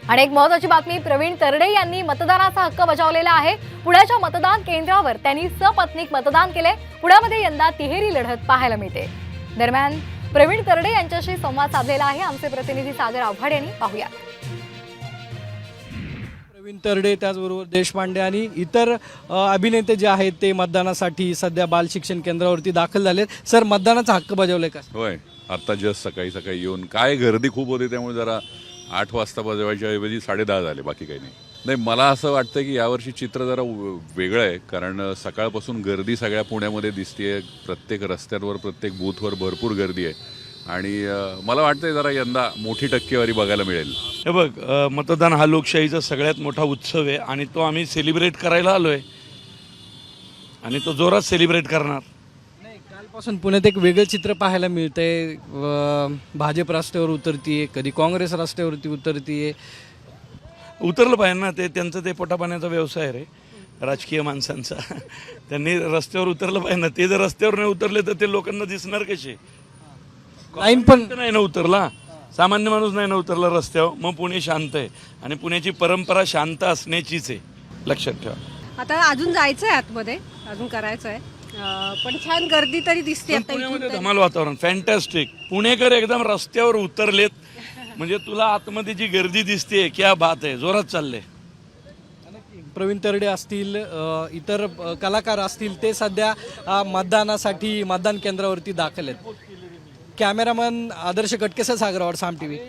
आणि एक महत्त्वाची बातमी, प्रवीण तरडे यांनी मतदानाचा हक्क बजावलेला आहे। पुण्याच्या मतदान केंद्रावर त्यांनी सपत्नीक मतदान केले। पुण्यामध्ये यंदा तिहेरी लढत पाहायला मिळते। दरम्यान प्रवीण तरडे यांच्याशी संवाद साधलेला आहे आमचे प्रतिनिधी सागर आव्हाड यांनी। पाहूया। प्रवीण तरडे त्याचबरोबर देशपांडे आणि इतर अभिनेते जे आहेत ते मतदानासाठी सध्या बाल शिक्षण केंद्रावरती दाखल झालेत। सर, मतदानाचा हक्क बजावलाय का? होय, आता जस्ट सकाळी येऊन काय गर्दी खूप होती त्यामुळे जरा 8 वाजता बजवायच्या ऐवजी 10:30 झाले, बाकी काही नाही। मला असं वाटतं की यावर्षी चित्र जरा वेगळं आहे, कारण सकाळपासून गर्दी सगळ्या पुण्यामध्ये दिसतेय। प्रत्येक रस्त्यांवर प्रत्येक बूथवर भरपूर गर्दी आहे आणि मला वाटतंय जरा यंदा मोठी टक्केवारी बघायला मिळेल। हे बघ, मतदान हा लोकशाहीचा सगळ्यात मोठा उत्सव आहे आणि तो आम्ही सेलिब्रेट करायला आलोय आणि तो जोरात सेलिब्रेट करणार। कालपासून पुण्यात एक वेगळं चित्र पाहायला मिळतंय। भाजप रस्त्यावर उतरतीये, कधी काँग्रेस रस्त्यावरती उतरतीये। उतरलं पाहिजे ना, ते त्यांचं ते पोटापाण्याचा व्यवसाय रे राजकीय माणसांचा। त्यांनी रस्त्यावर उतरलं पाहिजे ना। ते जर रस्त्यावर नाही उतरले तर ते लोकांना दिसणार कसे? लाईन पण नाही ना उतरला, सामान्य माणूस नाही ना उतरला रस्त्यावर, मग पुणे शांत आहे आणि पुण्याची परंपरा शांत असण्याचीच आहे, लक्षात ठेवा। आता अजून जायचंय आतमध्ये, अजून करायचंय, पण छान गर्दी तरी दिसते आता पुण्यामध्ये इथून। धमाल वातावरण, फॅन्टॅस्टिक। पुणेकर एकदम रस्त्यावर उतरलेत, म्हणजे तुला आतमध्ये जी गर्दी दिसते, क्या बात आहे, जोरात चालले। प्रवीण तरडे असतील, इतर कलाकार असतील, ते सध्या मतदानासाठी मतदान केंद्रावरती दाखल आहेत। कॅमेरामन आदर्श कटकेसह सागर आव्हाड, साम टीव्ही।